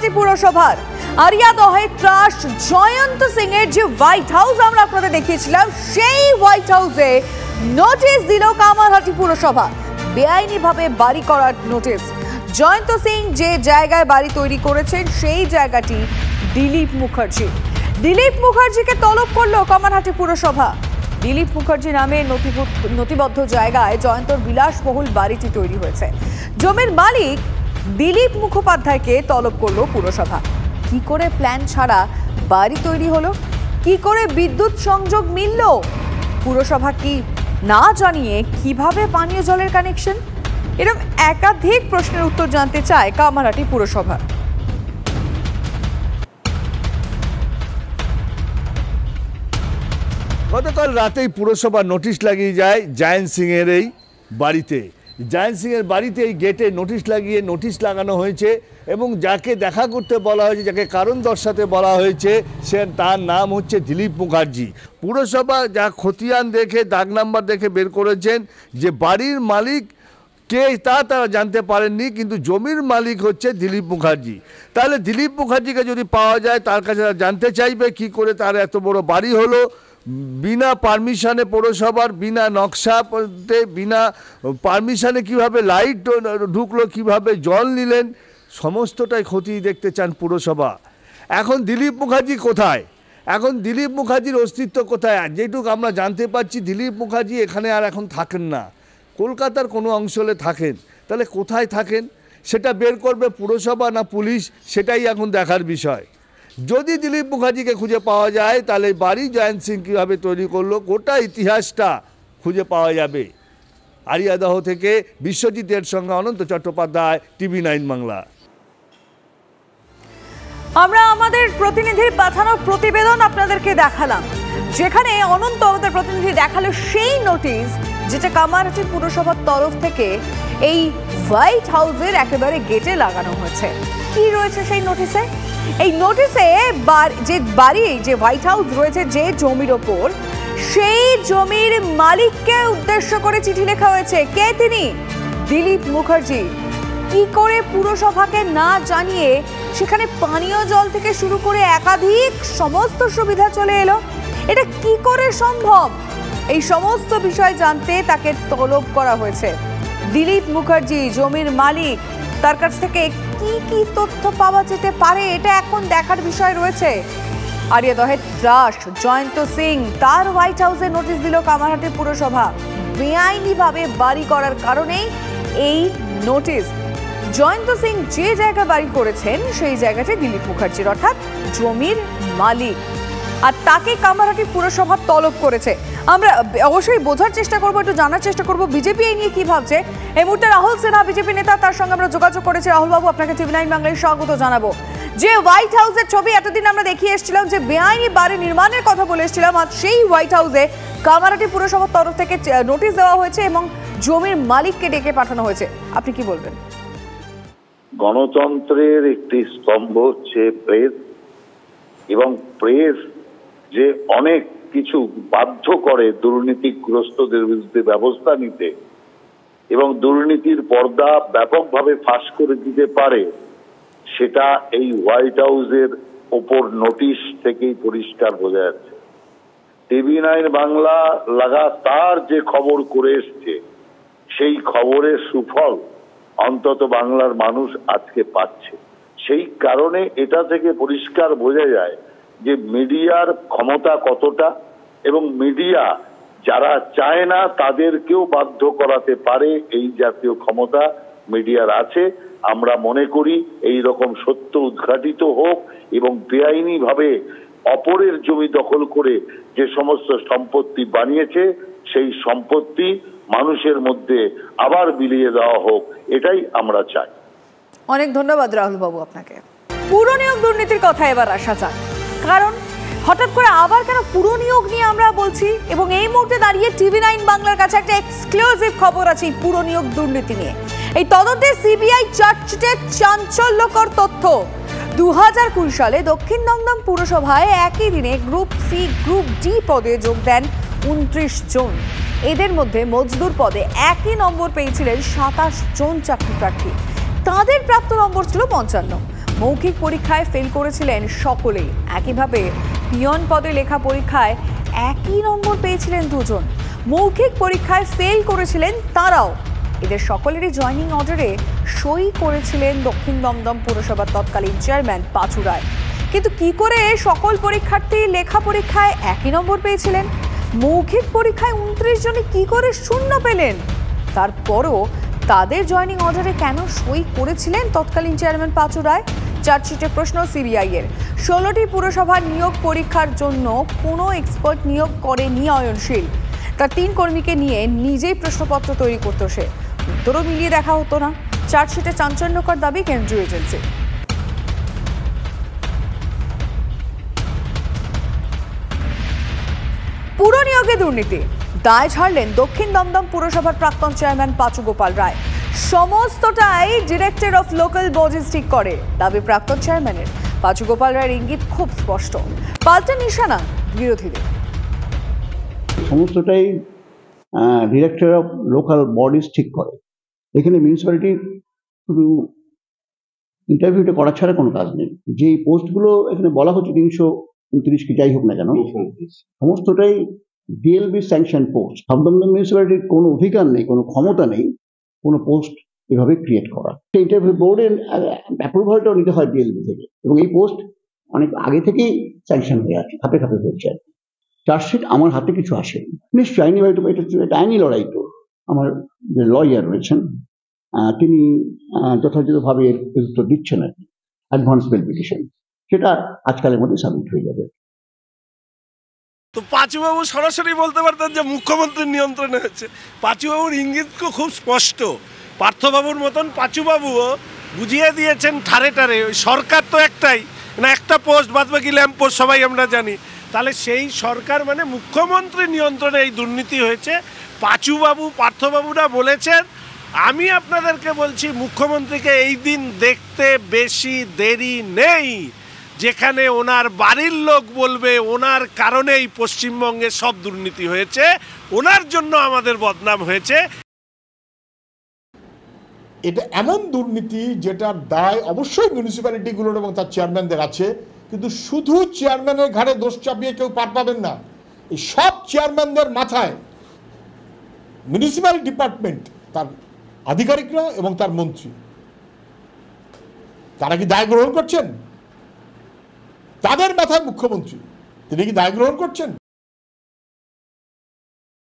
কামারহাটি পুরসভার আরিয়াদহে ত্রাস জয়ন্ত সিং এর যে হোয়াইট হাউস আমরা আপনাদের দেখিয়েছিলাম, সেই হোয়াইট হাউসে নোটিশ দিল কামারহাটি পুরসভা। বেআইনিভাবে বাড়ি করার নোটিশ। জয়ন্ত সিং যে জায়গায় বাড়ি তৈরি করেছেন সেই জায়গাটি দিলীপ মুখার্জিকে তলব করলো কামারহাটি পুরসভা। দিলীপ মুখার্জি নামে নথিবদ্ধ জায়গায় জয়ন্তর বিলাসবহুল বাড়িটি তৈরি হয়েছে। জমির মালিক দিলীপ মুখোপাধ্যায়কে তলব করলো পুরসভা। কি করে প্ল্যান ছাড়া বাড়ি তৈরি হলো? কি করে বিদ্যুৎ সংযোগ মিলল? পুরসভা কি না জানিয়ে কিভাবে পানীয় জলের কানেকশন? এরকম একাধিক প্রশ্নের উত্তর জানতে চায় কামারহাটি পুরসভা। গতকাল রাতেই পুরসভা নোটিশ লাগিয়ে যায় জয়ন্ত সিং এর এই বাড়িতে। জয়ন্ত সিং এর বাড়িতে এই গেটে নোটিশ লাগানো হয়েছে এবং যাকে দেখা করতে বলা হয়েছে, যাকে কারণ দর্শাতে বলা হয়েছে, তার নাম হচ্ছে দিলীপ মুখার্জি। পুরসভা যা খতিয়ান দেখে দাগ নাম্বার দেখে বের করেছেন যে বাড়ির মালিক কে তারা জানতে পারেননি, কিন্তু জমির মালিক হচ্ছে দিলীপ মুখার্জি। তাহলে দিলীপ মুখার্জিকে যদি পাওয়া যায়, তার কাছে জানতে চাইবে কি করে তার এত বড় বাড়ি হলো, বিনা পারমিশনে, পৌরসভার বিনা নকশাতে, বিনা পারমিশনে কিভাবে লাইট ঢুকলো, কিভাবে জল নিলেন, সমস্তটাই খতিয়ে দেখতে চান পুরসভা। এখন দিলীপ মুখার্জি কোথায়? এখন দিলীপ মুখার্জির অস্তিত্ব কোথায়? যেটুকু আমরা জানতে পারছি, দিলীপ মুখার্জি এখানে আর এখন থাকেন না, কলকাতার কোনো অঞ্চলে থাকেন। তাহলে কোথায় থাকেন সেটা বের করবে পুরসভা না পুলিশ, সেটাই এখন দেখার বিষয়। যদি দিলীপ মুখার্জিকে খুঁজে পাওয়া যায়, তাহলে বাড়ি জয়ন্ত সিং কীভাবে তৈরি করলো গোটা ইতিহাসটা খুঁজে পাওয়া যাবে। আরিয়াদহ থেকে বিশ্বজিতের সঙ্গে অনন্ত চট্টোপাধ্যায়, TV9 বাংলা। আমরা আমাদের প্রতিনিধির পাঠানো প্রতিবেদন আপনাদেরকে দেখালাম, যেখানে অনন্ত আমাদের প্রতিনিধি দেখালো সেই নোটিশ যেটা কামারহাটি পুরসভার তরফ থেকে এই হোয়াইট হাউসের একেবারে গেটে লাগানো হয়েছে। কি রয়েছে সেই নোটিশে? এই নোটিশে যে হোয়াইট হাউস রয়েছে যে জমির ওপর, সেই জমির মালিককে উদ্দেশ্য করে চিঠি লেখা হয়েছে। কে তিনি? দিলীপ মুখার্জি। কি করে পুরসভাকে না জানিয়ে সেখানে পানীয় জল থেকে শুরু করে একাধিক সমস্ত সুবিধা চলে এলো? এটা কি করে সম্ভব? এই সমস্ত বিষয় জানতে তাকে তলব করা হয়েছে। দিলীপ মুখার্জি জমির মালিক, তার কাছ থেকে কি কি তথ্য পাওয়া যেতে পারে এটা এখন দেখার বিষয় রয়েছে। আরিয়াদহের ত্রাস জয়ন্ত সিং, তার হোয়াইট হাউসে নোটিশ দিল কামারহাটি পুরসভা। বেআইনিভাবে বাড়ি করার কারণেই এই নোটিশ। জয়ন্ত সিং যে জায়গায় বাড়ি করেছেন সেই জায়গাটি দিলীপ মুখার্জির, অর্থাৎ জমির মালিক, আর তাকে কামারহাটি পুরসভা তলব করেছে। আমরা অবশ্যই বোঝার চেষ্টা করবো, একটু জানার চেষ্টা করবো বিজেপি এই নিয়ে কি ভাবছে। এই মুহূর্তে রাহুল সিনহা বিজেপি নেতা, তার সঙ্গে আমরা যোগাযোগ করেছি। রাহুল বাবু, আপনাকে TV9 বাংলায় স্বাগত জানাবো। যে হোয়াইট হাউসের ছবি এতদিন আমরা দেখিয়ে এসেছিলাম, যে বেআইনি বাড়ি নির্মাণের কথা বলে এসেছিলাম, আর সেই হোয়াইট হাউসে কামারহাটি পুরসভার তরফ থেকে নোটিশ দেওয়া হয়েছে এবং জমির মালিককে ডেকে পাঠানো হয়েছে। আপনি কি বলবেন? গণতন্ত্রের একটি স্তম্ভ হচ্ছে প্রেস, এবং প্রেস যে অনেক কিছু বাধ্য করে দুর্নীতিগ্রস্তদের বিরুদ্ধে ব্যবস্থা নিতে এবং দুর্নীতির পর্দা ব্যাপকভাবে ফাঁস করে দিতে পারে, সেটা এই হোয়াইট হাউসের ওপর নোটিশ থেকেই পরিষ্কার বোঝা যাচ্ছে। TV9 বাংলা লাগাতার যে খবর করে এসছে, সেই খবরের সুফল অন্তত বাংলার মানুষ আজকে পাচ্ছে। সেই কারণে এটা থেকে পরিষ্কার বোঝা যায় যে মিডিয়ার ক্ষমতা কতটা, এবং মিডিয়া যারা চায় না তাদেরকেও বাধ্য করাতে পারে এই জাতীয় ক্ষমতা মিডিয়ার আছে। আমরা মনে করি এই রকম সত্য উদ্ঘাটিত হোক এবং বেআইনি ভাবে অপরের জমি দখল করে যে সমস্ত সম্পত্তি বানিয়েছে, সেই সম্পত্তি মানুষের মধ্যে আবার বিলিয়ে দেওয়া হোক, এটাই আমরা চাই। অনেক ধন্যবাদ রাহুল বাবু আপনাকে। পুর নিয়োগ দুর্নীতির কথা এবার আসা যাক, কারণ হঠাৎ করে আবার কেন পুর নিয়োগ নিয়ে আমরা বলছি, এবং এই মুহূর্তে দাঁড়িয়ে TV9 বাংলার কাছে একটা এক্সক্লুসিভ খবর আছে এই পুর নিয়োগ দুর্নীতি নিয়ে। এই তদন্তে সিবিআই চার্জশিটের চাঞ্চল্যকর তথ্য। 2020 সালে দক্ষিণ দমদম পুরসভায় একই দিনে গ্রুপ সি গ্রুপ ডি পদে যোগ দেন 29 জন। এদের মধ্যে মজদুর পদে একই নম্বর পেয়েছিলেন 27 জন চাকরি প্রার্থী। তাদের প্রাপ্ত নম্বর ছিল 55। মৌখিক পরীক্ষায় ফেল করেছিলেন সকলেই। একইভাবে পিয়ন পদে লেখা পরীক্ষায় একই নম্বর পেয়েছিলেন দুজন। মৌখিক পরীক্ষায় ফেল করেছিলেন তারাও। এদের সকলেরই জয়নিং অর্ডারে সই করেছিলেন দক্ষিণ দমদম পুরসভার তৎকালীন চেয়ারম্যান পাঁচু রায়। কিন্তু কি করে সকল পরীক্ষার্থী লেখা পরীক্ষায় একই নম্বর পেয়েছিলেন? মৌখিক পরীক্ষায় 29 জনে কি করে শূন্য পেলেন? তারপরও তাদের জয়নিং অর্ডারে কেন সই করেছিলেন তৎকালীন চেয়ারম্যান পাঁচু রায়? চার্জশিটে প্রশ্ন সিবিআই এর। 16টি পুরসভার নিয়োগ পরীক্ষার জন্য কোনো এক্সপার্ট নিয়োগ করেনি অয়নশীল। তার 3 কর্মীকে নিয়ে নিজেই প্রশ্নপত্র তৈরি করত সে। উত্তরও মিলিয়ে দেখা হতো না। চার্জশিটে চাঞ্চল্যকর দাবি কেন্দ্রীয় এজেন্সি। পুর নিয়োগে দুর্নীতি, দায় ছাড়লেন দক্ষিণ দমদম পুরসভার প্রাক্তন চেয়ারম্যান পাঁচু গোপাল রায়। সমস্তটাই ডিরেক্টর অফ লোকাল বডিজ ঠিক করে, দাবি প্রাক্তন চেয়ারম্যানের। পাঁচু গোপাল রায়ের ইঙ্গিত খুব স্পষ্ট, পাল্টা নিশানা বিরোধীদের। সমস্তটাই ডিরেক্টর অফ লোকাল বডিজ ঠিক করে। এখানে মিউনিসিপ্যালিটি শুধু ইন্টারভিউটা করা ছাড়া কোনো কাজ নেই। যে পোস্টগুলো এখানে বলা হচ্ছে 329 কি যাই হোক না কেন, সমস্তটাই ডিএলবি স্যাংশন পোস্ট। দমদম মিউনিসিপ্যালিটির কোনো অধিকার নেই, কোনো ক্ষমতা নেই কোনো পোস্ট এভাবে ক্রিয়েট করা। ইন্টারভিউ বোর্ডের অ্যাপ্রুভালটাও নিতে হয় ডিএলবি থেকে, এবং এই পোস্ট অনেক আগে থেকেই স্যাংশন হয়ে আছে, খাপে খাপে হয়েছে। চার্জশিট আমার হাতে কিছু আসেনি, নিশ্চয়ই আইনি হয়তো এটা আইনি লড়াই। তো আমার যে লয়ার রয়েছেন তিনি যথাযথভাবে এর উত্তর দিচ্ছেন আর কি। অ্যাডভান্স বেল পিটিশন সেটা আজকালের মধ্যে সাবমিট হয়ে যাবে। তো পাঁচুবাবু সরাসরি বলতে পারতেন যে মুখ্যমন্ত্রীর নিয়ন্ত্রণে হচ্ছে। পাঁচুবাবুর ইঙ্গিত খুব স্পষ্ট। পার্থবাবুর মতন পাঁচুবাবুও বুঝিয়ে দিয়েছেন ঠারে ঠারে, ওই সরকার তো একটাই না, একটা পোস্ট বাদ বাকি ল্যাম্প পোস্ট সবাই আমরা জানি। তাহলে সেই সরকার মানে মুখ্যমন্ত্রীর নিয়ন্ত্রণে এই দুর্নীতি হয়েছে। পাঁচুবাবু পার্থবাবুরা বলেছেন, আমি আপনাদেরকে বলছি মুখ্যমন্ত্রীকে এই দিন দেখতে বেশি দেরি নেই যেখানে ওনার বাড়ির লোক বলবে ওনার কারণেই পশ্চিমবঙ্গে সব দুর্নীতি হয়েছে, ওনার জন্য আমাদের বদনাম হয়েছে। এটা এমন দুর্নীতি যেটার দায় অবশ্যই মিউনিসিপ্যালিটিগুলোর এবং তার চেয়ারম্যানদের আছে, কিন্তু শুধু চেয়ারম্যানের ঘাড়ে দোষ চাপিয়ে কেউ পার পাবেন না। এই সব চেয়ারম্যানদের মাথায় মিউনিসিপ্যাল ডিপার্টমেন্ট, তার আধিকারিকরা এবং তার মন্ত্রী, তারা কি দায় গ্রহণ করছেন? তাদের মাথায় মুখ্যমন্ত্রী, তিনি কি দায় গ্রহণ করছেন?